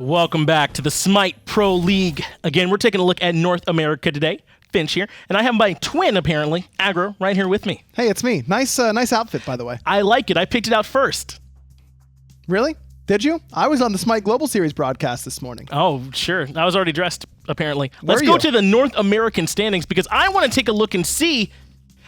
Welcome back to the Smite Pro League. Again, we're taking a look at North America today. Finch here, and I have my twin, apparently, Agro, right here with me. Hey, it's me. Nice outfit, by the way. I like it. I picked it out first. Really? Did you? I was on the Smite Global Series broadcast this morning. Oh, sure. I was already dressed, apparently. Let's go to the North American standings, because I want to take a look and see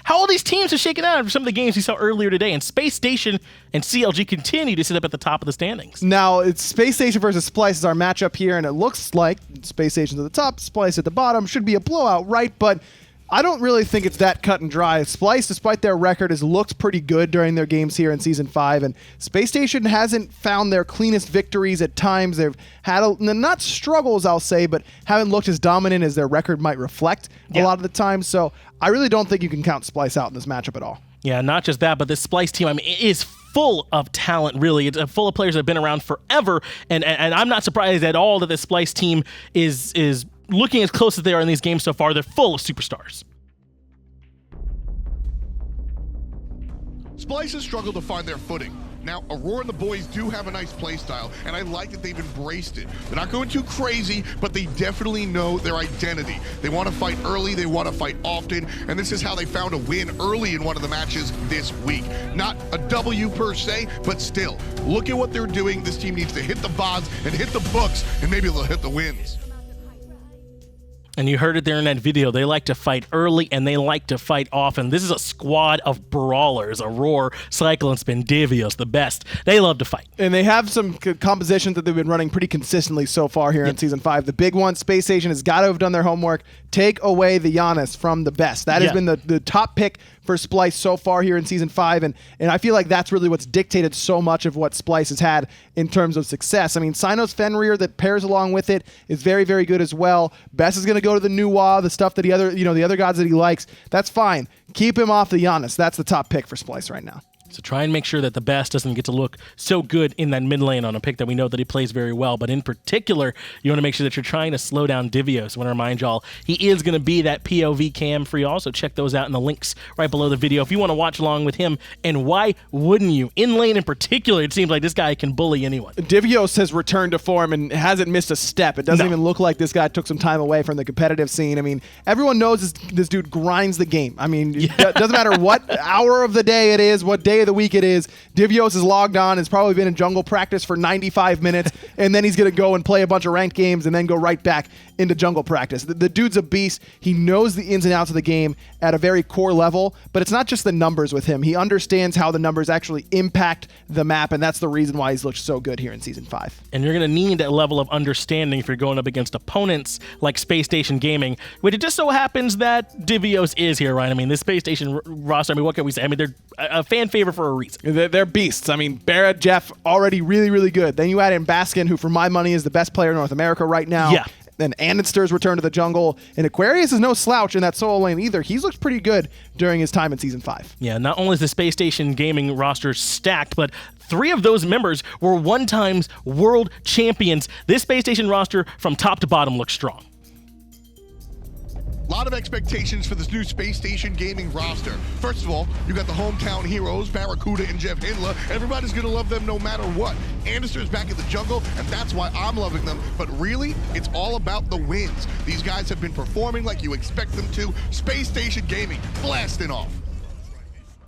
how all these teams are shaking out after some of the games we saw earlier today. And SpaceStation and CLG continue to sit up at the top of the standings. Now, it's SpaceStation versus Splyce is our matchup here, and it looks like SpaceStation's at the top, Splyce at the bottom. Should be a blowout, right? But I don't really think it's that cut and dry. Splyce, despite their record, has looked pretty good during their games here in Season 5, and SpaceStation hasn't found their cleanest victories at times. They've had, not struggles, I'll say, but haven't looked as dominant as their record might reflect a lot of the time. So I really don't think you can count Splyce out in this matchup at all. Yeah, not just that, but this Splyce team, I mean, it is full of talent, really. It's full of players that have been around forever, and I'm not surprised at all that this Splyce team is looking as close as they are in these games so far. They're full of superstars. Splyce has struggled to find their footing. Now, Aror and the boys do have a nice play style, and I like that they've embraced it. They're not going too crazy, but they definitely know their identity. They want to fight early, they want to fight often, and this is how they found a win early in one of the matches this week. Not a W per se, but still, look at what they're doing. This team needs to hit the VODs and hit the books, and maybe they'll hit the wins. And you heard it there in that video. They like to fight early, and they like to fight often. This is a squad of brawlers. Aror, CycloneSpin, Divios, TheBest. They love to fight. And they have some compositions that they've been running pretty consistently so far here in Season 5. The big one, SpaceStation, has got to have done their homework. Take away the Janus from TheBest. That has been the top pick for Splyce so far here in Season 5, and I feel like that's really what's dictated so much of what Splyce has had in terms of success. I mean, Cyno's Fenrir that pairs along with it is very, very good as well. Best is going to go to the Nuwa, the stuff that the other gods that he likes. That's fine. Keep him off the Janus. That's the top pick for Splyce right now. So try and make sure that TheBest doesn't get to look so good in that mid lane on a pick that we know that he plays very well. But in particular, you want to make sure that you're trying to slow down Divios. I want to remind y'all, he is going to be that POV cam for y'all, so check those out in the links right below the video if you want to watch along with him. And why wouldn't you? In lane in particular, it seems like this guy can bully anyone. Divios has returned to form and hasn't missed a step. It doesn't even look like this guy took some time away from the competitive scene. I mean, everyone knows this dude grinds the game. I mean, it doesn't matter what hour of the day it is, what day of the week it is. Divios is logged on, has probably been in jungle practice for 95 minutes, and then he's going to go and play a bunch of ranked games and then go right back into jungle practice. The dude's a beast. He knows the ins and outs of the game at a very core level, but it's not just the numbers with him. He understands how the numbers actually impact the map, and that's the reason why he's looked so good here in Season 5. And you're going to need that level of understanding if you're going up against opponents like SpaceStation Gaming, which it just so happens that Divios is here, right? I mean, this SpaceStation roster, I mean, what can we say? I mean, they're a fan favorite for a reason. They're beasts. I mean, BaRRaCCuDDa, Jeff, already really, really good. Then you add in Baskin, who for my money is the best player in North America right now. Yeah. Then andinster's return to the jungle. And Aquarius is no slouch in that solo lane either. He's looked pretty good during his time in Season 5. Yeah, not only is the SpaceStation Gaming roster stacked, but 3 of those members were one-time world champions. This SpaceStation roster from top to bottom looks strong. A lot of expectations for this new SpaceStation Gaming roster. First of all, you got the hometown heroes, BaRRaCCuDDa and JeffHindla. Everybody's going to love them no matter what. Andinster's back in the jungle, and that's why I'm loving them. But really, it's all about the wins. These guys have been performing like you expect them to. SpaceStation Gaming, blasting off.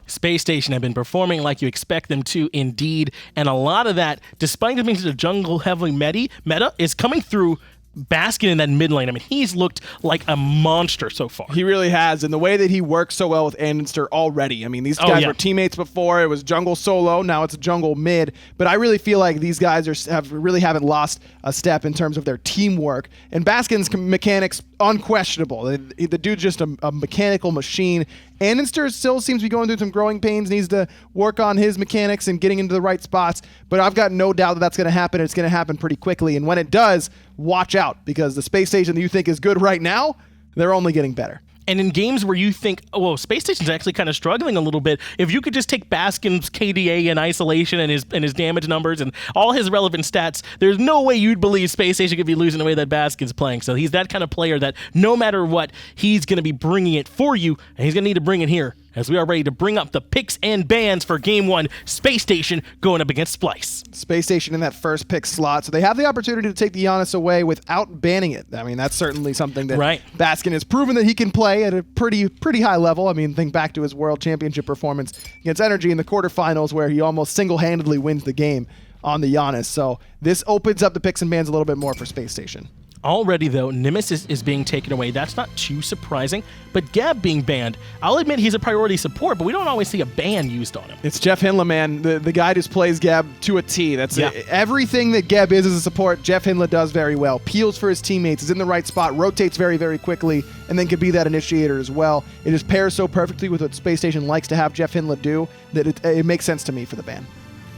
SpaceStation have been performing like you expect them to, indeed. And a lot of that, despite it being such a jungle-heavy meta, is coming through Baskin in that mid lane. I mean, he's looked like a monster so far. He really has, and the way that he works so well with andinster already. I mean, these guys were teammates before. It was jungle solo. Now it's jungle mid. But I really feel like these guys haven't lost a step in terms of their teamwork. And Baskin's mechanics, unquestionable. The dude's just a mechanical machine. Andinster still seems to be going through some growing pains, needs to work on his mechanics and getting into the right spots, but I've got no doubt that that's going to happen. It's going to happen pretty quickly, and when it does, watch out, because the SpaceStation that you think is good right now, they're only getting better. And in games where you think, oh, well, SpaceStation's actually kind of struggling a little bit, if you could just take Baskin's KDA and isolation and his damage numbers and all his relevant stats, there's no way you'd believe SpaceStation could be losing the way that Baskin's playing. So he's that kind of player that no matter what, he's going to be bringing it for you, and he's going to need to bring it here as we are ready to bring up the picks and bans for Game 1, SpaceStation going up against Splyce. SpaceStation in that first pick slot, so they have the opportunity to take the Janus away without banning it. I mean, that's certainly something that Baskin has proven that he can play at a pretty high level. I mean, think back to his World Championship performance against Energy in the quarterfinals where he almost single-handedly wins the game on the Janus. So this opens up the picks and bans a little bit more for SpaceStation. Already, though, Nemesis is being taken away. That's not too surprising, but Gab being banned, I'll admit he's a priority support, but we don't always see a ban used on him. It's JeffHindla, man. The guy just plays Gab to a T. That's everything that Gab is as a support, JeffHindla does very well. Peels for his teammates, is in the right spot, rotates very, very quickly, and then can be that initiator as well. It just pairs so perfectly with what SpaceStation likes to have JeffHindla do that it makes sense to me for the ban.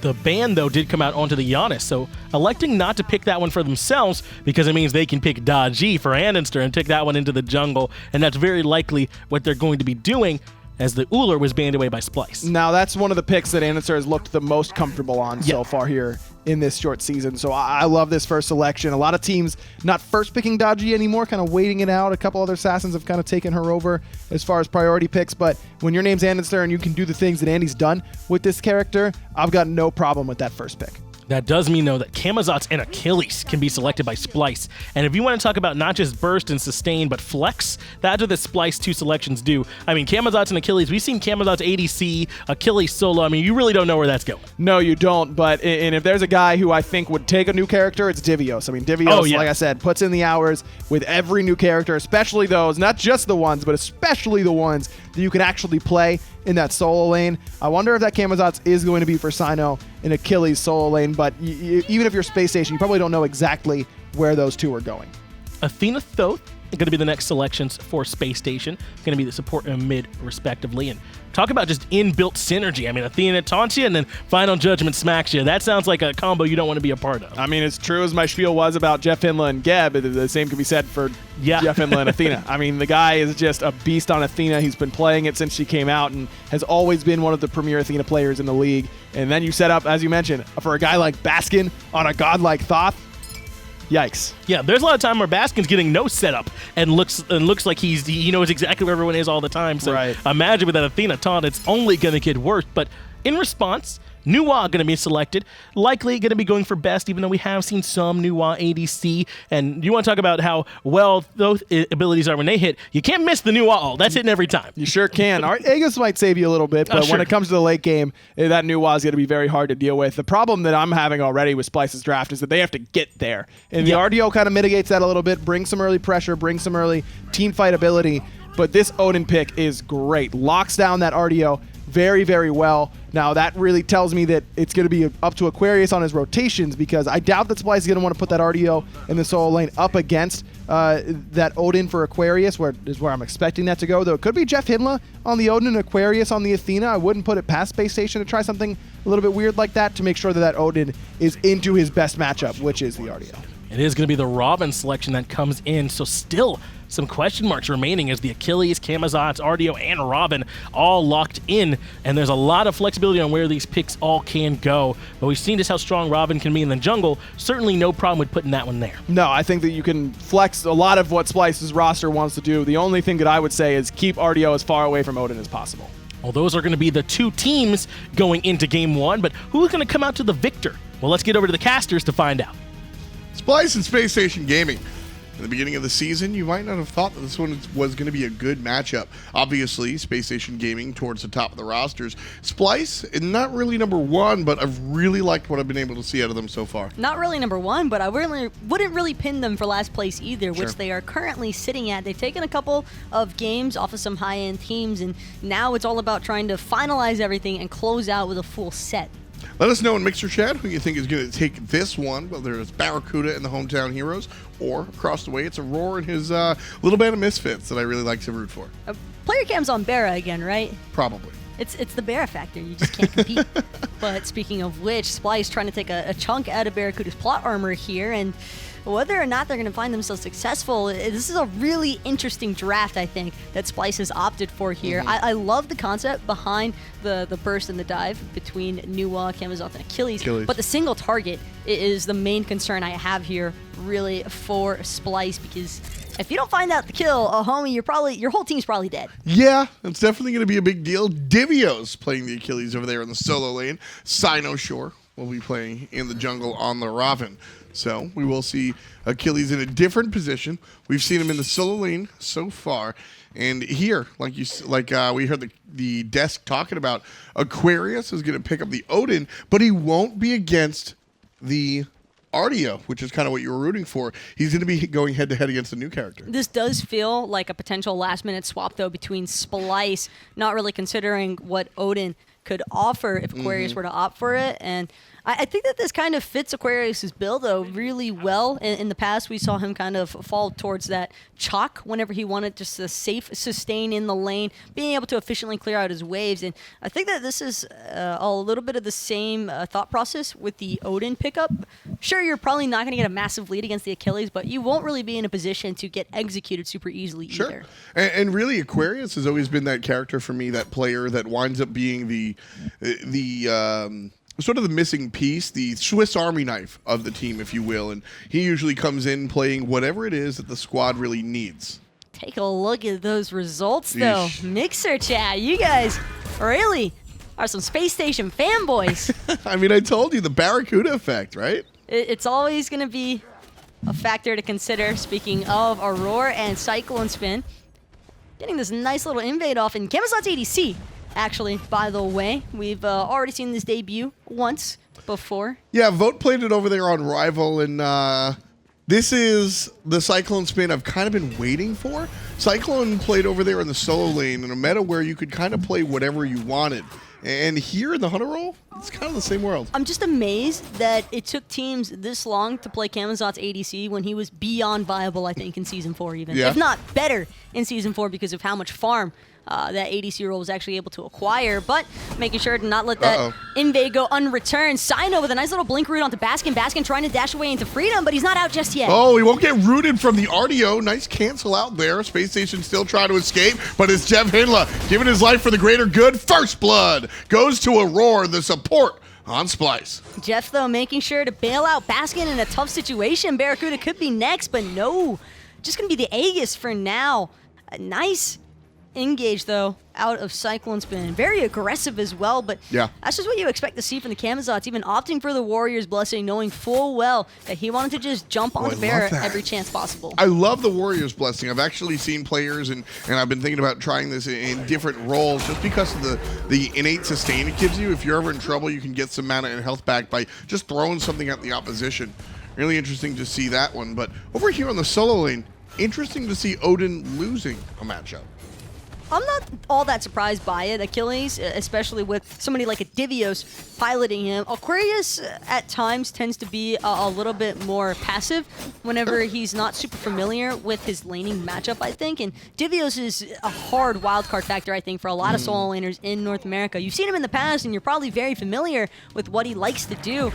The ban, though, did come out onto the Janus, so electing not to pick that one for themselves because it means they can pick Daji for andinster and take that one into the jungle, and that's very likely what they're going to be doing as the Uller was banned away by Splyce. Now, that's one of the picks that andinster has looked the most comfortable on so far here in this short season, so I love this first selection. A lot of teams not first picking Daji anymore, kind of waiting it out. A couple other assassins have kind of taken her over as far as priority picks, but when your name's andinster and you can do the things that Andy's done with this character, I've got no problem with that first pick. That does mean, though, that Camazotz and Achilles can be selected by Splyce. And if you want to talk about not just burst and sustain, but flex, that's what the Splyce 2 selections do. I mean, Camazotz and Achilles, we've seen Camazotz ADC, Achilles solo. I mean, you really don't know where that's going. No, you don't. But and if there's a guy who I think would take a new character, it's Divios. I mean, Divios, like I said, puts in the hours with every new character, especially those, not just the ones, but especially the ones that you can actually play in that solo lane. I wonder if that Camazotz is going to be for Cyno in Achilles solo lane, but even if you're SpaceStation, you probably don't know exactly where those two are going. Athena Thoth going to be the next selections for SpaceStation. Going to be the support and mid, respectively. And talk about just inbuilt synergy. I mean, Athena taunts you, and then Final Judgment smacks you. That sounds like a combo you don't want to be a part of. I mean, as true as my spiel was about JeffHindla and Geb, the same can be said for JeffHindla and Athena. I mean, the guy is just a beast on Athena. He's been playing it since she came out and has always been one of the premier Athena players in the league. And then you set up, as you mentioned, for a guy like Baskin on a god like Thoth. Yikes. Yeah, there's a lot of time where Baskin's getting no setup and looks like he knows exactly where everyone is all the time. So imagine with that Athena taunt, it's only going to get worse. But in response, Nuwa going to be selected, likely going to be going for best, even though we have seen some Nuwa ADC. And you want to talk about how well those abilities are when they hit, you can't miss the Nuwa ult. That's hitting every time. You sure can. Aegis might save you a little bit, but when it comes to the late game, that Nuwa is going to be very hard to deal with. The problem that I'm having already with Splyce's draft is that they have to get there. And the RDO kind of mitigates that a little bit, brings some early pressure, brings some early team fight ability. But this Odin pick is great. Locks down that RDO very, very well. Now, that really tells me that it's going to be up to Aquarius on his rotations, because I doubt that Splyce is going to want to put that RDO in the solo lane up against that Odin for Aquarius, where I'm expecting that to go. Though it could be JeffHindla on the Odin and Aquarius on the Athena. I wouldn't put it past SpaceStation to try something a little bit weird like that to make sure that Odin is into his best matchup, which is the RDO. It is going to be the Robin selection that comes in, so still some question marks remaining as the Achilles, Camazotz, RDO, and Robin all locked in, and there's a lot of flexibility on where these picks all can go. But we've seen just how strong Robin can be in the jungle. Certainly no problem with putting that one there. No, I think that you can flex a lot of what Splyce's roster wants to do. The only thing that I would say is keep RDO as far away from Odin as possible. Well, those are going to be the two teams going into Game 1, but who's going to come out to the victor? Well, let's get over to the casters to find out. Splyce and SpaceStation Gaming. In the beginning of the season, you might not have thought that this one was going to be a good matchup. Obviously, SpaceStation Gaming towards the top of the rosters. Splyce, not really number one, but I've really liked what I've been able to see out of them so far. Not really number one, but I wouldn't really pin them for last place either, which they are currently sitting at. They've taken a couple of games off of some high-end teams, and now it's all about trying to finalize everything and close out with a full set. Let us know in Mixer Chat who you think is going to take this one, whether it's BaRRaCCuDDa and the Hometown Heroes, or across the way, it's Aror and his little band of misfits that I really like to root for. Player cam's on BaRRa again, right? Probably. It's the BaRRa factor. You just can't compete. But speaking of which, Splyce trying to take a chunk out of BaRRaCCuDDa's plot armor here, and whether or not they're going to find themselves successful, this is a really interesting draft, I think, that Splyce has opted for here. I love the concept behind the burst and the dive between Nuwa, Camazotz, and Achilles, but the single target is the main concern I have here, really, for Splyce, because if you don't find out the kill, homie, your whole team's probably dead. Yeah, it's definitely going to be a big deal. Divios playing the Achilles over there in the solo lane. Cyno, sure, will be playing in the jungle on the Ravana. So we will see Achilles in a different position. We've seen him in the solo lane so far. And here, we heard the desk talking about, Aquarius is going to pick up the Odin, but he won't be against the Artio, which is kind of what you were rooting for. He's going to be going head-to-head against a new character. This does feel like a potential last-minute swap, though, between Splyce, not really considering what Odin could offer if Aquarius were to opt for it. And I think that this kind of fits Aquarius' build, though, really well. In the past, we saw him kind of fall towards that chalk whenever he wanted just a safe sustain in the lane, being able to efficiently clear out his waves. And I think that this is a little bit of the same thought process with the Odin pickup. Sure, you're probably not going to get a massive lead against the Achilles, but you won't really be in a position to get executed super easily either. And really, Aquarius has always been that character for me, that player that winds up being the sort of the missing piece, the Swiss Army knife of the team, if you will. And he usually comes in playing whatever it is that the squad really needs. Take a look at those results, though. Mixer chat, you guys really are some SpaceStation fanboys. I mean, I told you, the BaRRaCCuDDa effect, right? It's always going to be a factor to consider. Speaking of Aror and CycloneSpin, getting this nice little invade off in Camazotz ADC. Actually, by the way, we've already seen this debut once before. Yeah, Vote played it over there on Rival, and this is the CycloneSpin I've kind of been waiting for. Cyclone played over there in the solo lane in a meta where you could kind of play whatever you wanted. And here in the Hunter role, it's kind of the same world. I'm just amazed that it took teams this long to play Camazotz ADC when he was beyond viable, I think, in Season 4 even. Yeah. If not better in Season 4 because of how much farm that ADC role was actually able to acquire, but making sure to not let that invade go unreturned. Cyno with a nice little blink root onto Baskin. Baskin trying to dash away into freedom, but he's not out just yet. Oh, he won't get rooted from the Artio. Nice cancel out there. SpaceStation still trying to escape, but it's JeffHindla giving his life for the greater good. First blood goes to Aror, the support on Splyce. Jeff, though, making sure to bail out Baskin in a tough situation. BaRRaCCuDDa could be next, but no. Just going to be the Aegis for now. A nice engage, though, out of CycloneSpin. Very aggressive as well, but that's just what you expect to see from the Camazotz, even opting for the Warrior's Blessing, knowing full well that he wanted to just jump on the bear every chance possible. I love the Warrior's Blessing. I've actually seen players, and I've been thinking about trying this in different roles just because of the innate sustain it gives you. If you're ever in trouble, you can get some mana and health back by just throwing something at the opposition. Really interesting to see that one. But over here on the solo lane, interesting to see Odin losing a matchup. I'm not all that surprised by it. Achilles, especially with somebody like a Divios piloting him. Aquarius, at times, tends to be a little bit more passive whenever he's not super familiar with his laning matchup, I think. And Divios is a hard wildcard factor, I think, for a lot of solo laners in North America. You've seen him in the past, and you're probably very familiar with what he likes to do.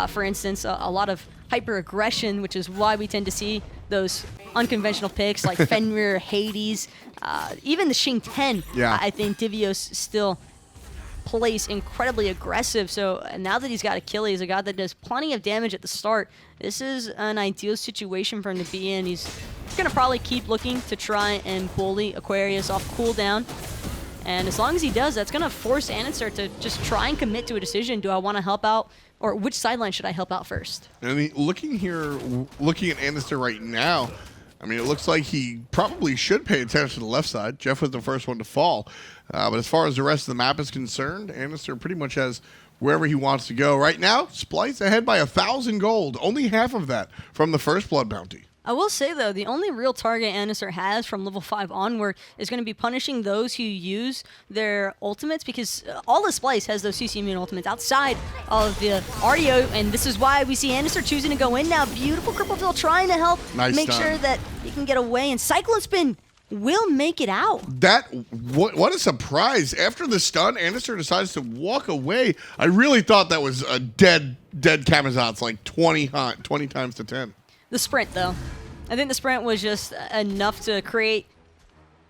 For instance, a lot of hyper-aggression, which is why we tend to see those unconventional picks like Fenrir, Hades, even the Xing 10. I think Divios still plays incredibly aggressive. So now that he's got Achilles, a guy that does plenty of damage at the start, this is an ideal situation for him to be in. He's going to probably keep looking to try and bully Aquarius off cooldown. And as long as he does, that's going to force andinster to just try and commit to a decision. Do I want to help out, or which sideline should I help out first? I mean, looking at andinster right now, I mean, it looks like he probably should pay attention to the left side. Jeff was the first one to fall. But as far as the rest of the map is concerned, andinster pretty much has wherever he wants to go. Right now, Splyce ahead by 1,000 gold. Only half of that from the first blood bounty. I will say, though, the only real target andinster has from level 5 onward is going to be punishing those who use their ultimates, because all of Splyce has those CC immune ultimates outside of the Artio, and this is why we see andinster choosing to go in now. Beautiful Crippleville trying to help make sure that he can get away, and CycloneSpin will make it out. What a surprise. After the stun, andinster decides to walk away. I really thought that was a dead Camazotz, like 20 times to 10. The sprint, though. I think the sprint was just enough to create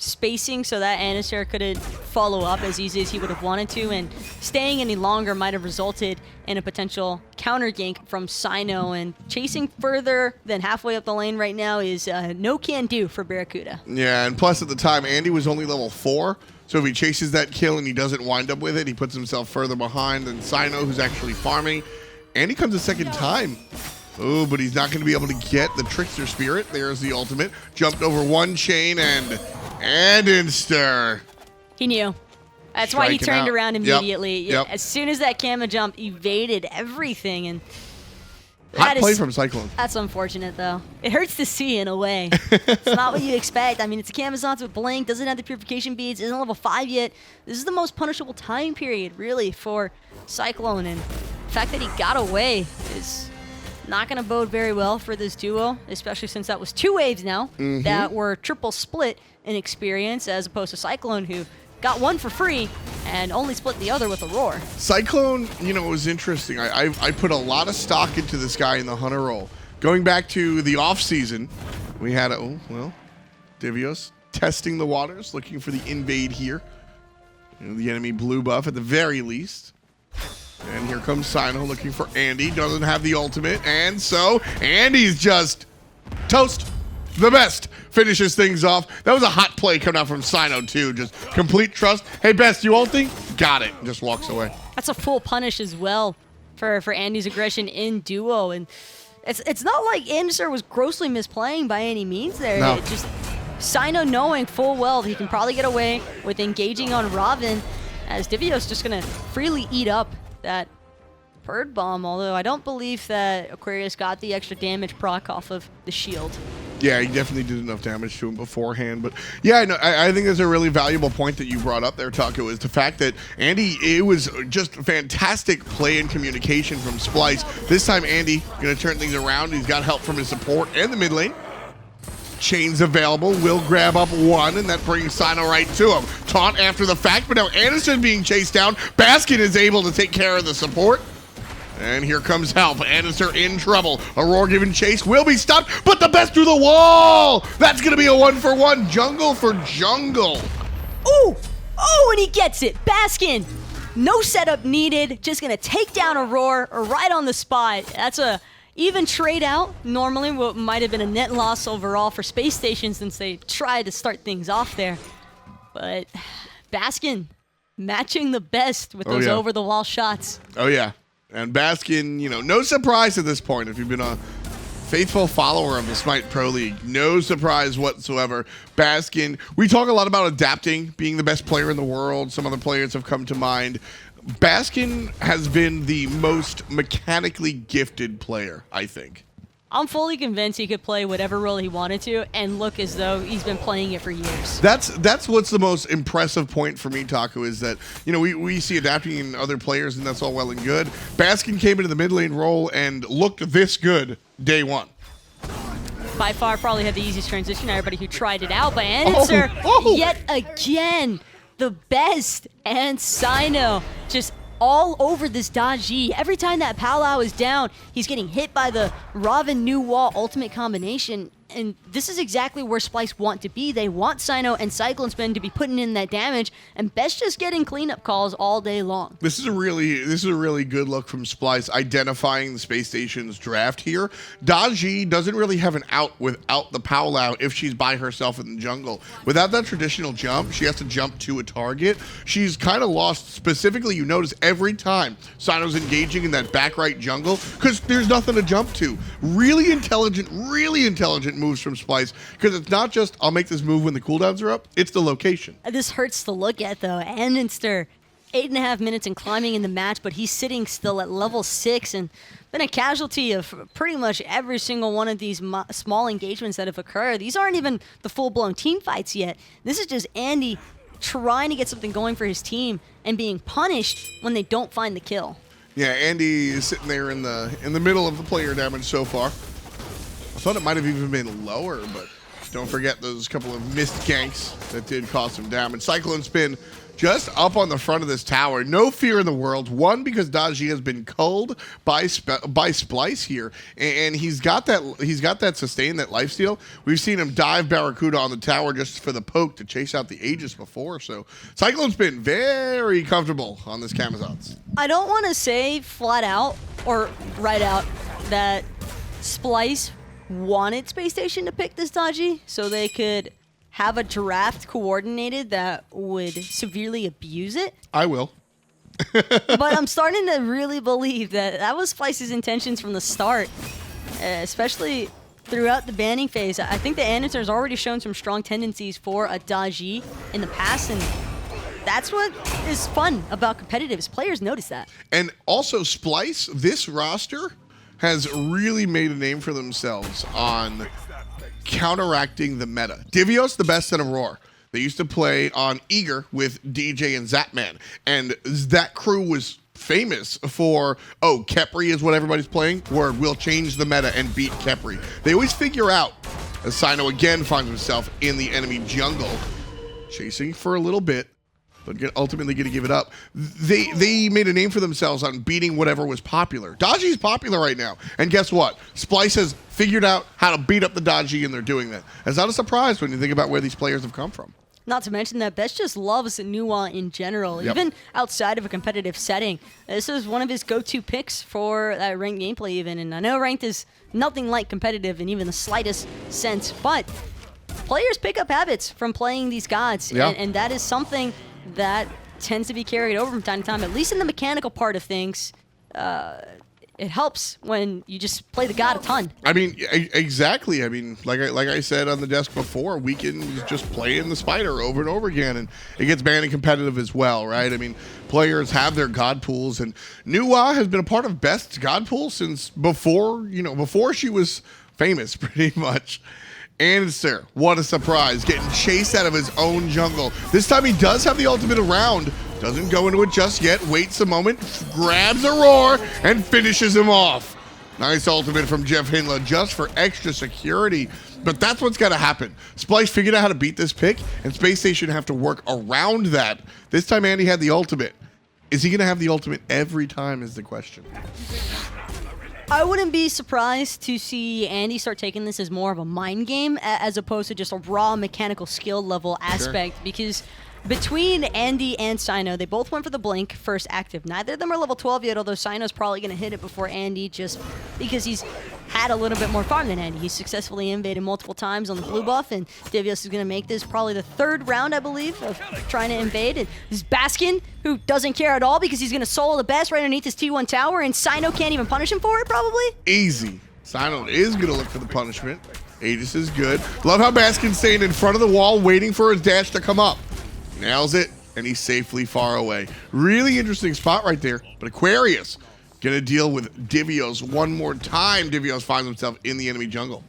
spacing so that andinster couldn't follow up as easy as he would have wanted to, and staying any longer might have resulted in a potential counter gank from Cyno, and chasing further than halfway up the lane right now is no can do for BaRRaCCuDDa. Yeah, and plus at the time, Andy was only level 4, so if he chases that kill and he doesn't wind up with it, he puts himself further behind than Cyno, who's actually farming. Andy comes a second time. Oh, but he's not going to be able to get the Trickster Spirit. There's the ultimate. Jumped over one chain and andinster. He knew. That's why he turned out. around immediately. Yep. As soon as that Cama jump, evaded everything. And Hot play from Cyclone. That's unfortunate, though. It hurts to see in a way. It's not what you expect. I mean, it's a Camazotz with Blink, doesn't have the purification beads, isn't level 5 yet. This is the most punishable time period, really, for Cyclone. And the fact that he got away is not going to bode very well for this duo, especially since that was 2 waves now that were triple split in experience, as opposed to Cyclone, who got one for free and only split the other with Aror. Cyclone, you know, it was interesting. I put a lot of stock into this guy in the hunter role. Going back to the off-season, we had, Divios testing the waters, looking for the invade here. You know, the enemy blue buff at the very least. And here comes Cyno looking for Andy. Doesn't have the ultimate. And so Andy's just toast. TheBest finishes things off. That was a hot play coming out from Cyno, too. Just complete trust. Hey, Best, you ulting? Got it. Just walks away. That's a full punish as well for Andy's aggression in duo. And it's not like andinster was grossly misplaying by any means there. No. It just Cyno knowing full well that he can probably get away with engaging on Ravana, as Divios just going to freely eat up that bird bomb, although I don't believe that Aquarius got the extra damage proc off of the shield. Yeah, he definitely did enough damage to him beforehand. But yeah, no, I think there's a really valuable point that you brought up there, Taco, is the fact that Andy, it was just fantastic play and communication from Splyce. This time, Andy going to turn things around. He's got help from his support and the mid lane. Chains available, will grab up one, and that brings Cyno right to him. Taunt after the fact, but now andinster being chased down. Baskin is able to take care of the support. And here comes help. andinster in trouble. Aror given chase, will be stopped, but TheBest through the wall! That's gonna be a 1-for-1. Jungle for jungle. Ooh! Oh, and he gets it. Baskin! No setup needed, just gonna take down Aror right on the spot. That's a even trade out. Normally what might have been a net loss overall for SpaceStation since they tried to start things off there. But Baskin matching TheBest with those over-the-wall shots. Oh, yeah. And Baskin, you know, no surprise at this point. If you've been a faithful follower of the Smite Pro League, no surprise whatsoever. Baskin, we talk a lot about adapting, being the best player in the world. Some other players have come to mind. Baskin has been the most mechanically gifted player, I think. I'm fully convinced he could play whatever role he wanted to and look as though he's been playing it for years. That's what's the most impressive point for me, Taco, is that, you know, we see adapting in other players, and that's all well and good. Baskin came into the mid lane role and looked this good day one. By far probably had the easiest transition to everybody who tried it out, but andinster yet again, TheBest and Cyno just all over this Daji. Every time that Palau is down, he's getting hit by the Ravana new wall ultimate combination. And this is exactly where Splyce want to be. They want Cyno and CycloneSpin to be putting in that damage, and Best just getting cleanup calls all day long. This is a really good look from Splyce, identifying the SpaceStation's draft here. Daji doesn't really have an out without the Palau if she's by herself in the jungle. Without that traditional jump, she has to jump to a target. She's kind of lost. Specifically, you notice every time Cyno's engaging in that back right jungle, because there's nothing to jump to. Really intelligent moves from Splyce, because it's not just I'll make this move when the cooldowns are up, it's the location. This hurts to look at though. andinster 8.5 minutes and climbing in the match, but he's sitting still at level 6 and been a casualty of pretty much every single one of these small engagements that have occurred. These aren't even the full-blown team fights yet. This is just Andy trying to get something going for his team and being punished when they don't find the kill. Yeah, Andy is sitting there in the middle of the player damage so far. I thought it might have even been lower, but Don't forget those couple of missed ganks that did cause some damage. CycloneSpin just up on the front of this tower. No fear in the world. One, because Daji has been culled by Splyce here, and he's got that sustain, that lifesteal. We've seen him dive BaRRaCCuDDa on the tower just for the poke to chase out the Aegis before. So CycloneSpin very comfortable on this Camazotz. I don't want to say flat out or right out that Splyce wanted SpaceStation to pick this Daji so they could have a draft coordinated that would severely abuse it. I will. But I'm starting to really believe that was Splyce's intentions from the start, especially throughout the banning phase. I think the andinster has already shown some strong tendencies for a Daji in the past, and that's what is fun about competitive, is players notice that. And also Splyce, this roster has really made a name for themselves on counteracting the meta. Divios, TheBest, and Aror. They used to play on Eager with DJ and Zapman, and that crew was famous for, oh, Khepri is what everybody's playing, where we'll change the meta and beat Khepri. They always figure out, as Cyno again finds himself in the enemy jungle, chasing for a little bit, but ultimately going to give it up. They made a name for themselves on beating whatever was popular. Daji's popular right now. And guess what? Splyce has figured out how to beat up the Daji, and they're doing that. It's not a surprise when you think about where these players have come from. Not to mention that Best just loves Nuwa in general, Yep. even outside of a competitive setting. This is one of his go-to picks for that ranked gameplay even, and I know ranked is nothing like competitive in even the slightest sense, but players pick up habits from playing these gods, Yeah. and that is something that tends to be carried over from time to time, at least in the mechanical part of things. It helps when you just play the god a ton. I mean, exactly. I mean, like I said on the desk before, Weekend is just playing the spider over and over again, and it gets banned in competitive as well, right? I mean, players have their god pools, and Nuwa has been a part of Best's god pool since before she was famous, pretty much. Andinster, what a surprise, getting chased out of his own jungle. This time he does have the ultimate around. Doesn't go into it just yet, waits a moment, grabs Aror, and finishes him off. Nice ultimate from JeffHindla just for extra security. But that's what's got to happen. Splyce figured out how to beat this pick, and SpaceStation have to work around that. This time Andy had the ultimate. Is he going to have the ultimate every time is the question. I wouldn't be surprised to see Andy start taking this as more of a mind game as opposed to just a raw mechanical skill level aspect, because between Andy and Cyno, they both went for the blink first active. Neither of them are level 12 yet, although Cyno's probably going to hit it before Andy just because he's had a little bit more farm than Andy. He's successfully invaded multiple times on the blue buff, and Divios is going to make this probably the third round, I believe, of trying to invade. And this is Baskin, who doesn't care at all because he's going to solo the best right underneath his T1 tower, and Cyno can't even punish him for it, probably. Easy. Cyno is going to look for the punishment. Aegis is good. Love how Baskin's staying in front of the wall waiting for his dash to come up. Nails it, and he's safely far away. Really interesting spot right there. But Aquarius going to deal with Divios one more time. Divios finds himself in the enemy jungle.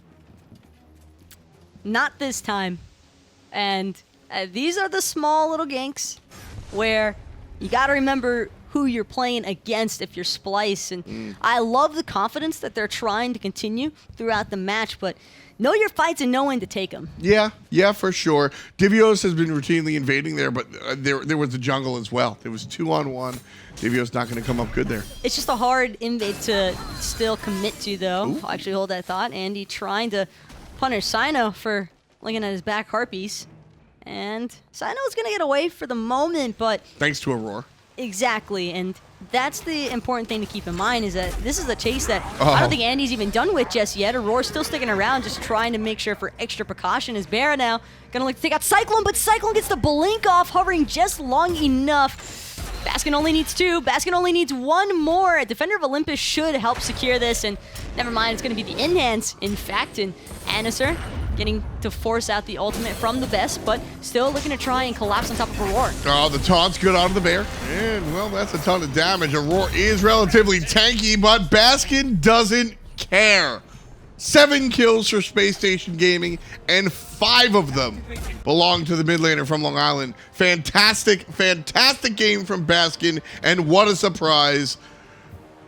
Not this time. And these are the small little ganks where you got to remember who you're playing against if you're Splyce. And I love the confidence that they're trying to continue throughout the match, but know your fights and know when to take them. Yeah, for sure. Divios has been routinely invading there, but there was the jungle as well. There was 2-on-1. Divios not going to come up good there. It's just a hard invade to still commit to, though. Ooh. I'll actually hold that thought. Andy trying to punish Cyno for looking at his back harpies. And Cyno's going to get away for the moment, but... Thanks to Aror. Exactly, and that's the important thing to keep in mind, is that this is a chase that I don't think Andy's even done with just yet. Auror's still sticking around, just trying to make sure for extra precaution. Is BaRRa now gonna look to take out Cyclone, but Cyclone gets the blink off, hovering just long enough. Baskin only needs 2. Baskin only needs 1 more. Defender of Olympus should help secure this, and never mind, it's gonna be the in-hands, in fact, and Andinster getting to force out the ultimate from TheBest, but still looking to try and collapse on top of Aror. Oh, the taunt's good out of the bear. And, well, that's a ton of damage. Aror is relatively tanky, but Baskin doesn't care. 7 kills for SpaceStation Gaming, and 5 of them belong to the mid laner from Long Island. Fantastic, fantastic game from Baskin, and what a surprise.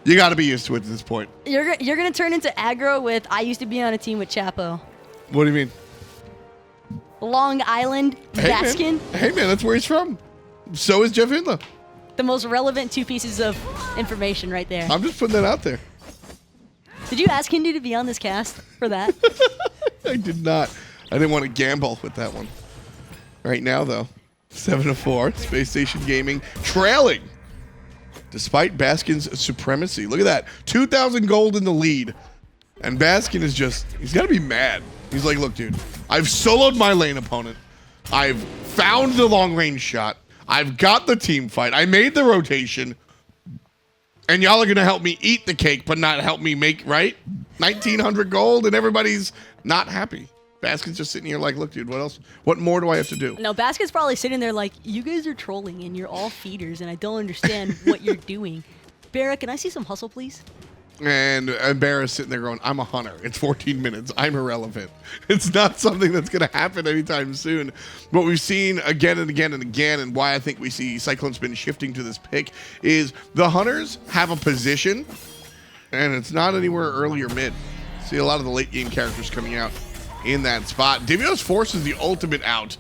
You got to be used to it at this point. You're going to turn into aggro with, I used to be on a team with Chapo. What do you mean? Long Island Baskin. Hey man, that's where he's from. So is JeffHindla. The most relevant 2 pieces of information right there. I'm just putting that out there. Did you ask Hindu to be on this cast for that? I did not. I didn't want to gamble with that one. Right now, though, 7-4, SpaceStation Gaming trailing despite Baskin's supremacy. Look at that. 2,000 gold in the lead. And Baskin is just, he's got to be mad. He's like, look, dude, I've soloed my lane opponent. I've found the long-range shot. I've got the team fight. I made the rotation. And y'all are going to help me eat the cake, but not help me make, right? 1,900 gold, and everybody's not happy. Baskin's just sitting here like, look, dude, what else? What more do I have to do? No, Baskin's probably sitting there like, you guys are trolling, and you're all feeders, and I don't understand what you're doing. BaRRa, can I see some hustle, please? And BaRRa's sitting there going, I'm a hunter. It's 14 minutes. I'm irrelevant. It's not something that's going to happen anytime soon. What we've seen again and again and again, and why I think we see CycloneSpin shifting to this pick, is the hunters have a position, and it's not anywhere early or mid. See a lot of the late game characters coming out in that spot. Divios forces the ultimate out.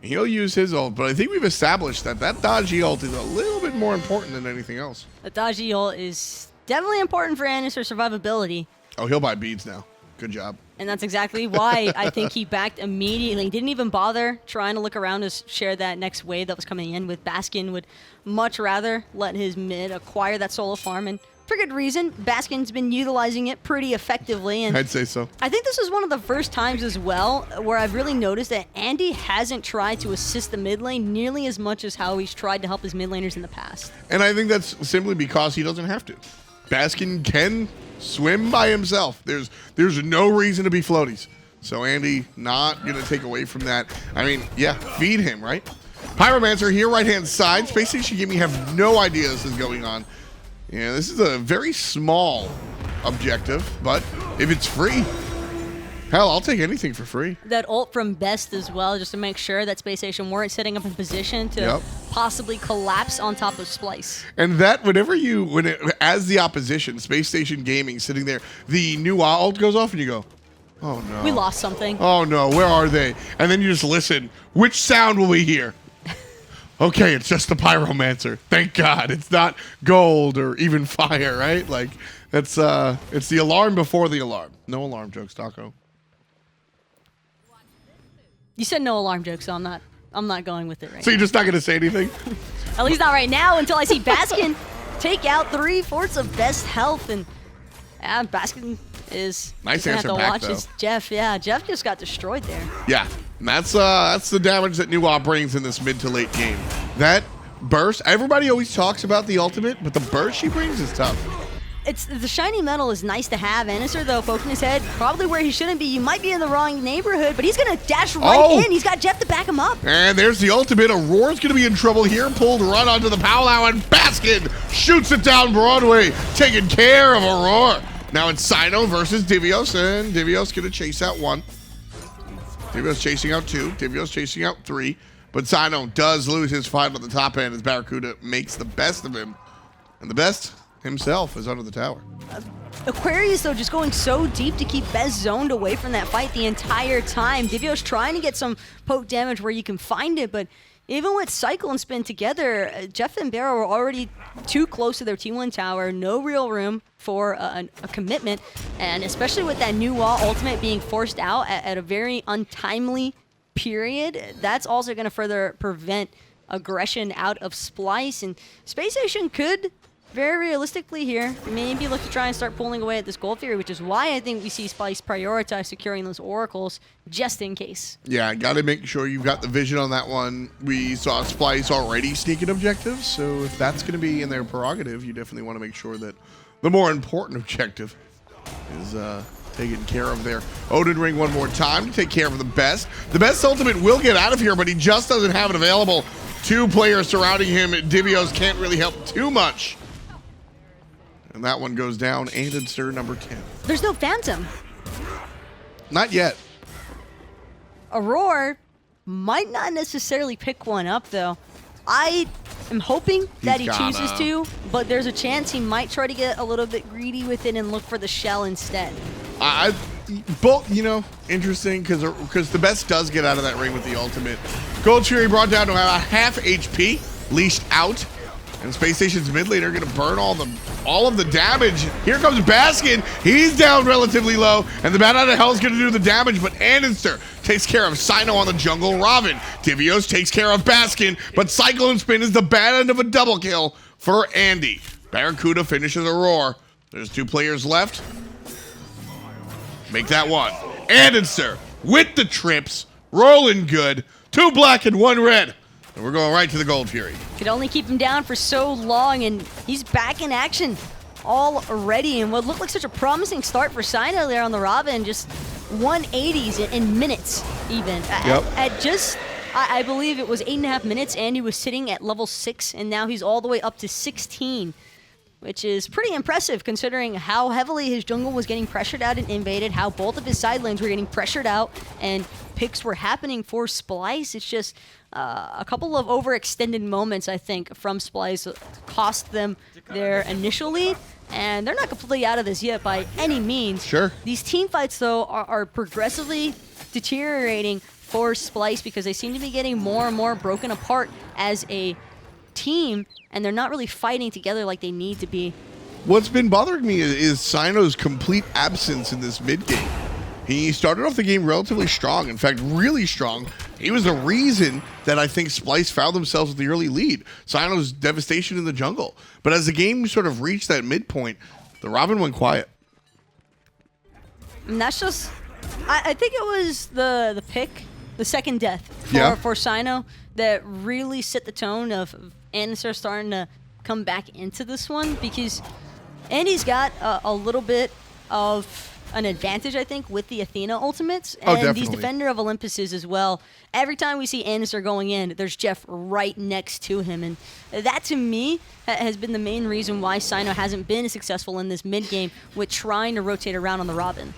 He'll use his ult, but I think we've established that dodgy ult is a little bit more important than anything else. The dodgy ult is definitely important for andinster survivability. Oh, he'll buy beads now. Good job. And that's exactly why I think he backed immediately. Didn't even bother trying to look around to share that next wave that was coming in with Baskin. Would much rather let his mid acquire that solo farm. And for good reason, Baskin's been utilizing it pretty effectively. And I'd say so. I think this is one of the first times as well where I've really noticed that Andy hasn't tried to assist the mid lane nearly as much as how he's tried to help his mid laners in the past. And I think that's simply because he doesn't have to. Baskin can swim by himself. There's no reason to be floaties. So Andy not going to take away from that. I mean, yeah, feed him, right? Pyromancer here, right-hand side. SpaceStation Gaming have no idea this is going on. Yeah, this is a very small objective, but if it's free, hell, I'll take anything for free. That ult from Best as well, just to make sure that SpaceStation weren't setting up in position to possibly collapse on top of Splyce. And that whenever as the opposition, SpaceStation Gaming sitting there, the new ult goes off and you go, oh no. We lost something. Oh no, where are they? And then you just listen. Which sound will we hear? Okay, it's just the Pyromancer. Thank God. It's not gold or even fire, right? Like, it's the alarm before the alarm. No alarm jokes, Taco. You said no alarm joke, so I'm not going with it right So now. you're just not going to say anything? At least not right now until I see Baskin take out 3/4 of Best health. And Baskin is nice gonna answer have to back, watch though. his Jeff. Yeah, Jeff just got destroyed there. Yeah, and that's the damage that Nuwa brings in this mid to late game. That burst, everybody always talks about the ultimate, but the burst she brings is tough. It's the shiny metal is nice to have. andinster, though, poking his head probably where he shouldn't be. You might be in the wrong neighborhood, but he's going to dash right in. He's got Jeff to back him up. And there's the ultimate. Auror's going to be in trouble here. Pulled run onto the powwow, and Baskin shoots it down Broadway, taking care of Aror. Now it's Cyno versus Divios, and Divios going to chase out 1. Divios chasing out 2. Divios chasing out 3. But Cyno does lose his fight on the top end as BaRRaCCuDDa makes the best of him. And the best himself is under the tower. Aquarius, though, just going so deep to keep Best zoned away from that fight the entire time. Divios trying to get some poke damage where you can find it, but even with CycloneSpin together, Jeff and BaRRa were already too close to their T1 tower. No real room for a commitment, and especially with that new wall ultimate being forced out at a very untimely period, that's also going to further prevent aggression out of Splyce. And SpaceStation could very realistically here, maybe look to try and start pulling away at this gold theory, which is why I think we see Splyce prioritize securing those oracles just in case. Yeah, got to make sure you've got the vision on that one. We saw Splyce already sneaking objectives, so if that's going to be in their prerogative, you definitely want to make sure that the more important objective is taken care of there. Odin Ring one more time to take care of the best. The best ultimate will get out of here, but he just doesn't have it available. 2 players surrounding him. Divios can't really help too much. And that one goes down, andinster number 10. There's no Phantom. Not yet. Aror might not necessarily pick one up, though. I am hoping that he chooses to, but there's a chance he might try to get a little bit greedy with it and look for the shell instead. both, interesting because TheBest does get out of that ring with the ultimate. Gold Fury brought down to about half HP, leashed out, and SpaceStation's mid laner going to burn all of the damage. Here comes Baskin. He's down relatively low, and the Bat Out of Hell is going to do the damage, but andinster takes care of Cyno on the jungle. Ravana. Divios takes care of Baskin, but CycloneSpin is the bad end of a double kill for Andy. BaRRaCCuDDa finishes Aror. There's 2 players left. Make that 1. andinster with the trips, rolling good. 2 black and 1 red. And we're going right to the Gold Fury. Could only keep him down for so long, and he's back in action already. And what looked like such a promising start for Cyno there on the Ravana, just 180s in minutes even. Yep. At just, I believe it was 8.5 minutes, Andy was sitting at level 6, and now he's all the way up to 16. Which is pretty impressive considering how heavily his jungle was getting pressured out and invaded, how both of his side lanes were getting pressured out, and picks were happening for Splyce. It's just a couple of overextended moments, I think, from Splyce cost them their initial lead, and they're not completely out of this yet by any means. Sure. These team fights, though, are progressively deteriorating for Splyce because they seem to be getting more and more broken apart as a team, and they're not really fighting together like they need to be. What's been bothering me is Cyno's complete absence in this mid game. He started off the game relatively strong, in fact, really strong. He was the reason that I think Splyce found themselves with the early lead. Cyno's devastation in the jungle. But as the game sort of reached that midpoint, the Ravana went quiet. And that's just, I think it was the pick, the second death for Cyno that really set the tone of andinster starting to come back into this one, because Andy's got a little bit of an advantage, I think, with the Athena ultimates and these Defender of Olympuses as well. Every time we see andinster going in, there's Jeff right next to him, and that to me has been the main reason why Cyno hasn't been successful in this mid game with trying to rotate around on the Ravana.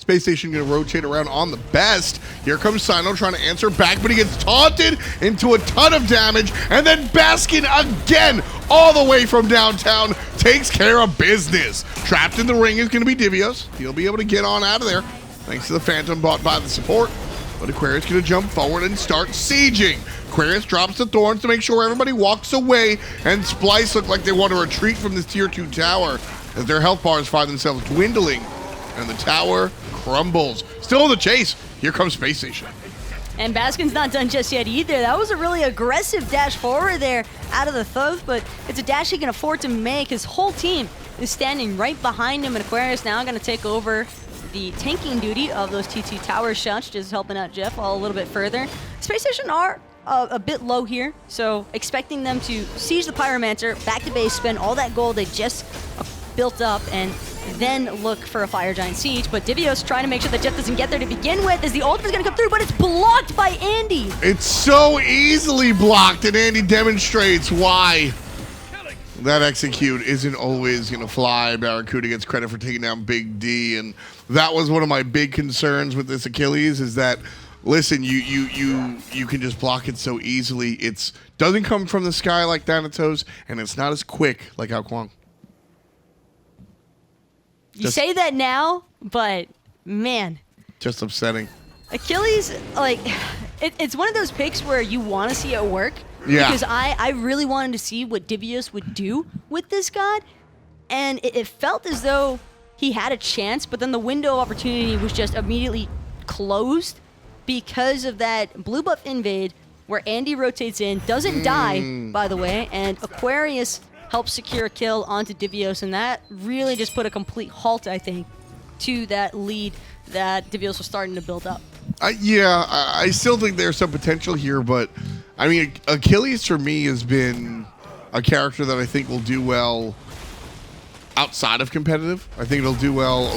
SpaceStation going to rotate around on the best. Here comes Cyno trying to answer back, but he gets taunted into a ton of damage. And then Baskin again, all the way from downtown, takes care of business. Trapped in the ring is going to be Divios. He'll be able to get on out of there thanks to the Phantom bought by the support. But Aquarius going to jump forward and start sieging. Aquarius drops the thorns to make sure everybody walks away. And Splyce look like they want to retreat from this tier 2 tower as their health bars find themselves dwindling. And the tower crumbles. Still in the chase. Here comes SpaceStation. And Baskin's not done just yet either. That was a really aggressive dash forward there out of the Thoth, but it's a dash he can afford to make. His whole team is standing right behind him, and Aquarius now going to take over the tanking duty of those T2 tower shots, just helping out Jeff a little bit further. SpaceStation are a bit low here, so expecting them to siege the Pyromancer, back to base, spend all that gold they just built up, and then look for a Fire Giant Siege. But Divios trying to make sure that Jeff doesn't get there to begin with, as the ult is going to come through, but it's blocked by Andy. It's so easily blocked, and Andy demonstrates why that execute isn't always going to fly. BaRRaCCuDDa gets credit for taking down Big D, and that was one of my big concerns with this Achilles, is that, listen, you can just block it so easily. It doesn't come from the sky like Thanatos, and it's not as quick like Ao Kuang. You say that now, but man. Just upsetting. Achilles, like, it's one of those picks where you want to see it work. Yeah. Because I really wanted to see what Divios would do with this god. And it felt as though he had a chance, but then the window of opportunity was just immediately closed because of that blue buff invade where Andy rotates in, doesn't die, by the way, and Aquarius helps secure a kill onto Divios, and that really just put a complete halt, I think, to that lead that Divios was starting to build up. I still think there's some potential here, but I mean, Achilles for me has been a character that I think will do well outside of competitive. I think it'll do well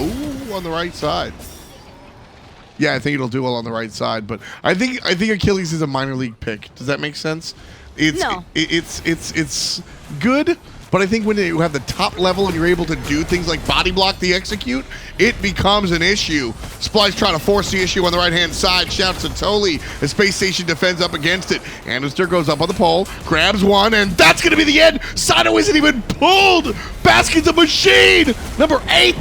on the right side. Yeah, I think it'll do well on the right side, but I think Achilles is a minor league pick. Does that make sense? It's good, but I think when you have the top level and you're able to do things like body block the execute, it becomes an issue. Splyce trying to force the issue on the right-hand side. Shouts to Toli as SpaceStation defends up against it. andinster goes up on the pole, grabs one, and that's going to be the end. Cyno isn't even pulled. Baskin's a machine. Number 8.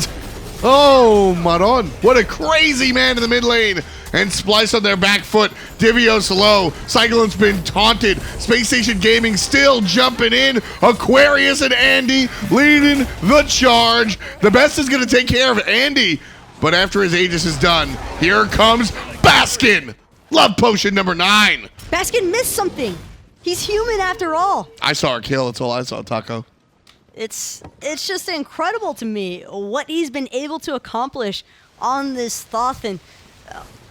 Oh, Maron. What a crazy man in the mid lane. And Splyce on their back foot. Divios low. CycloneSpin taunted. SpaceStation Gaming still jumping in. Aquarius and Andy leading the charge. TheBest is going to take care of Andy. But after his Aegis is done, here comes Baskin. Love potion number 9. Baskin missed something. He's human after all. I saw her kill. That's all I saw, Taco. It's just incredible to me what he's been able to accomplish on this Thoth, and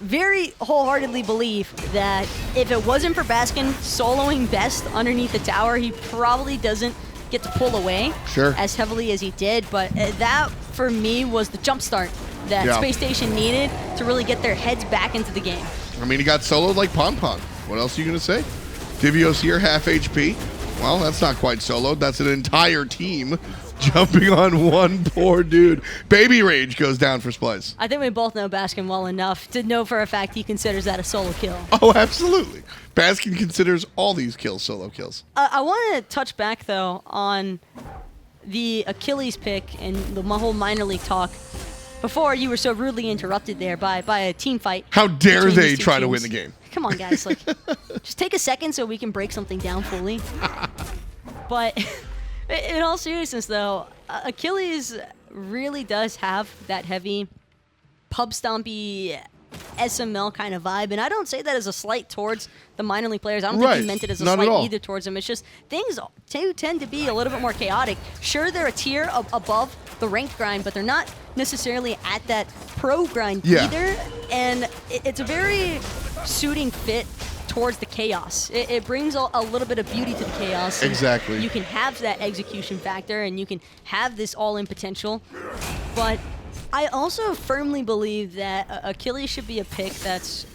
very wholeheartedly believe that if it wasn't for Baskin soloing Best underneath the tower, he probably doesn't get to pull away as heavily as he did. But that, for me, was the jump start that SpaceStation needed to really get their heads back into the game. I mean, he got soloed like Pon Pon. What else are you going to say? Divios here, half HP. Well, that's not quite soloed. That's an entire team jumping on one poor dude. Baby Rage goes down for Splyce. I think we both know Baskin well enough to know for a fact he considers that a solo kill. Oh, absolutely. Baskin considers all these kills solo kills. I want to touch back, though, on the Achilles pick and the whole minor league talk. Before, you were so rudely interrupted there by a team fight. How dare they try to win the game? Come on, guys. Like, just take a second so we can break something down fully. But in all seriousness, though, Achilles really does have that heavy pub stompy SML kind of vibe. And I don't say that as a slight towards the minor league players. I don't think he meant it as a slight either towards them. It's just things tend to be a little bit more chaotic. Sure, they're a tier above the ranked grind, but they're not necessarily at that pro grind either. And it's a very suiting fit towards the chaos. It brings a little bit of beauty to the chaos. Exactly. You can have that execution factor, and you can have this all-in potential. But I also firmly believe that Achilles should be a pick that's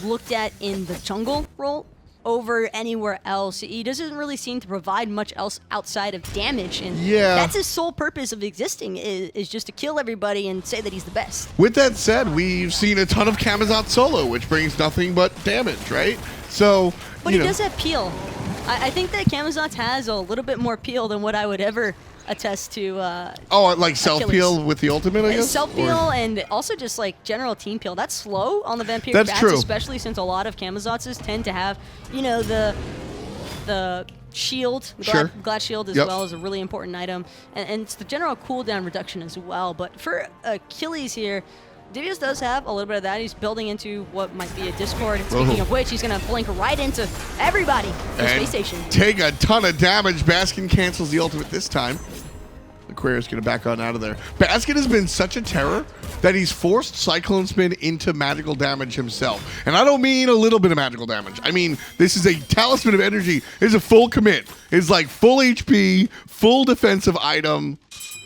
looked at in the jungle role over anywhere else. He doesn't really seem to provide much else outside of damage, and that's his sole purpose of existing, is just to kill everybody and say that he's the best. With that said, we've seen a ton of Camazotz solo, which brings nothing but damage, right? So, but he does have peel. I think that Camazotz has a little bit more peel than what I would ever attest to. Like self-peel with the ultimate, I guess? Self-peel and also just like general team peel. That's slow on the Vampiric Bats, especially since a lot of Camazotzes tend to have, the shield, the glass shield as well is a really important item. And it's the general cooldown reduction as well. But for Achilles here, Divios does have a little bit of that. He's building into what might be a Discord. Speaking of which, he's going to blink right into everybody in SpaceStation. Take a ton of damage. Baskin cancels the ultimate this time. Aquarius going to back on out of there. Baskin has been such a terror that he's forced CycloneSpin into magical damage himself. And I don't mean a little bit of magical damage. I mean, this is a talisman of energy. It's a full commit. It's like full HP, full defensive item.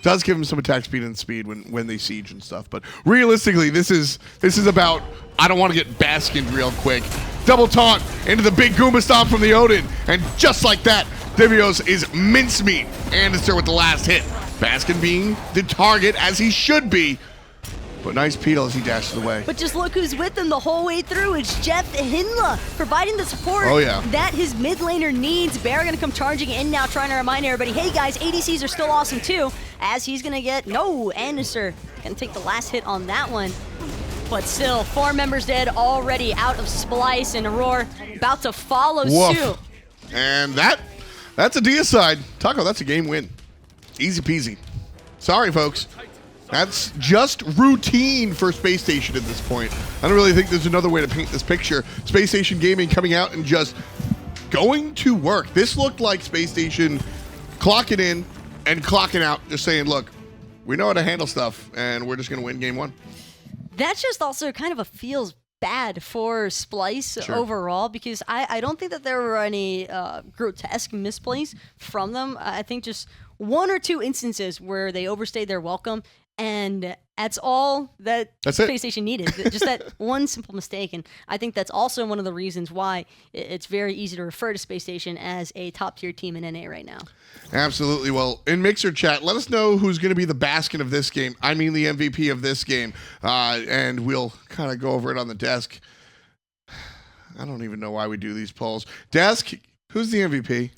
Does give him some attack speed and speed when they siege and stuff, but realistically, this is about, I don't want to get Baskin real quick. Double taunt into the big Goomba stomp from the Odin, and just like that, Divios is mincemeat. Andinster with the last hit. Baskin being the target as he should be, but nice peel as he dashes away. But just look who's with him the whole way through. It's JeffHindla providing the support that his mid laner needs. BaRRa going to come charging in now, trying to remind everybody, hey guys, ADCs are still awesome too, as he's going to get, Andinster going to take the last hit on that one. But still, 4 members dead already out of Splyce, and Aror about to follow suit. And that's a Decisive. Taco, that's a game win. Easy peasy. Sorry, folks. That's just routine for SpaceStation at this point. I don't really think there's another way to paint this picture. SpaceStation Gaming coming out and just going to work. This looked like SpaceStation clocking in and clocking out, just saying, look, we know how to handle stuff, and we're just going to win game 1. That's just also kind of feels bad for Splyce overall, because I don't think that there were any grotesque misplays from them. I think just 1 or 2 instances where they overstayed their welcome, and that's all that SpaceStation needed. Just that one simple mistake. And I think that's also one of the reasons why it's very easy to refer to SpaceStation as a top-tier team in NA right now. Absolutely. Well, in Mixer chat, let us know who's going to be the Baskin of this game. I mean the MVP of this game. And we'll kind of go over it on the desk. I don't even know why we do these polls. Desk, who's the MVP?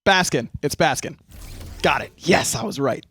Baskin. It's Baskin. Got it. Yes, I was right.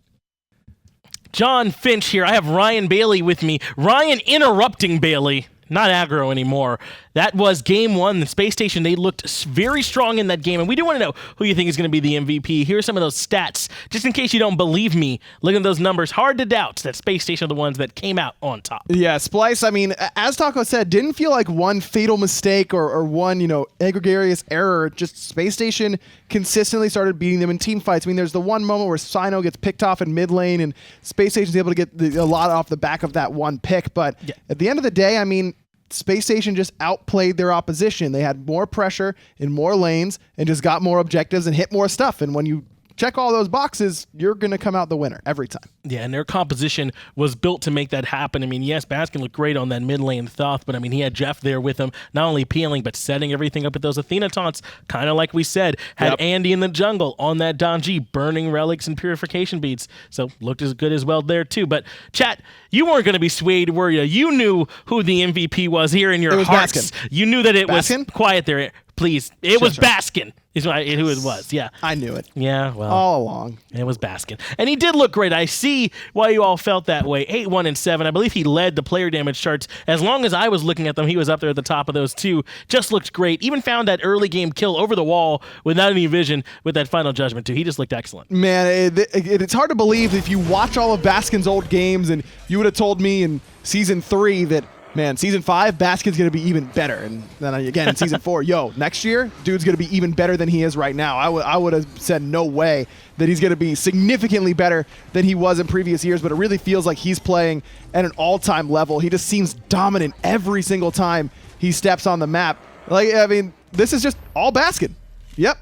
John Finch here. I have Ryan Bailey with me. Ryan interrupting Bailey. Not aggro anymore. That was game one. The SpaceStation, they looked very strong in that game. And we do want to know who you think is going to be the MVP. Here are some of those stats. Just in case you don't believe me, look at those numbers. Hard to doubt that SpaceStation are the ones that came out on top. Yeah, Splyce, I mean, as Taco said, didn't feel like one fatal mistake or one, egregious error. Just SpaceStation consistently started beating them in team fights. I mean, there's the one moment where Cyno gets picked off in mid lane and SpaceStation's able to get a lot off the back of that one pick. But at the end of the day, I mean, SpaceStation just outplayed their opposition. They had more pressure in more lanes and just got more objectives and hit more stuff. And when you check all those boxes, you're going to come out the winner every time. Yeah, and their composition was built to make that happen. I mean, yes, Baskin looked great on that mid lane Thoth, but I mean, he had Jeff there with him, not only peeling, but setting everything up at those Athena taunts, kind of like we said. Had Andy in the jungle on that Donji, burning relics and purification beads. So looked as good as well there, too. But, chat, you weren't going to be swayed, were you? You knew who the MVP was here in your hearts. Baskin. You knew that it Baskin? was quiet there. Please. It was Baskin. Is who it was, yeah. I knew it. Yeah, well. All along. It was Baskin. And he did look great. I see why you all felt that way. 8-1 and 7. I believe he led the player damage charts. As long as I was looking at them, he was up there at the top of those two. Just looked great. Even found that early game kill over the wall without any vision with that final judgment, too. He just looked excellent. Man, it's hard to believe if you watch all of Baskin's old games and you would have told me in Season 3 that, man, Season 5, Baskin's going to be even better. And then again, in Season 4, next year, dude's going to be even better than he is right now. I would have said no way that he's going to be significantly better than he was in previous years, but it really feels like he's playing at an all-time level. He just seems dominant every single time he steps on the map. Like, I mean, this is just all Baskin. Yep,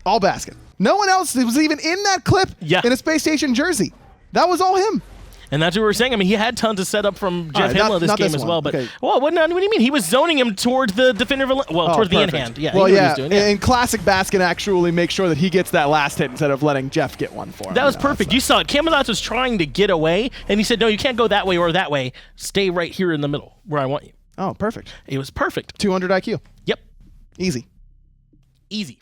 all Baskin. No one else was even in that clip in a SpaceStation jersey. That was all him. And that's what we were saying. I mean, he had tons of setup from JeffHindla this game as well. But what do you mean? He was zoning him towards the defender, towards the in-hand. Yeah, well, he knew what he was doing. And classic Baskin actually makes sure that he gets that last hit instead of letting Jeff get one for him. That was perfect. You saw it. Camazotz was trying to get away, and he said, no, you can't go that way or that way. Stay right here in the middle where I want you. Oh, perfect. It was perfect. 200 IQ. Yep. Easy. Easy.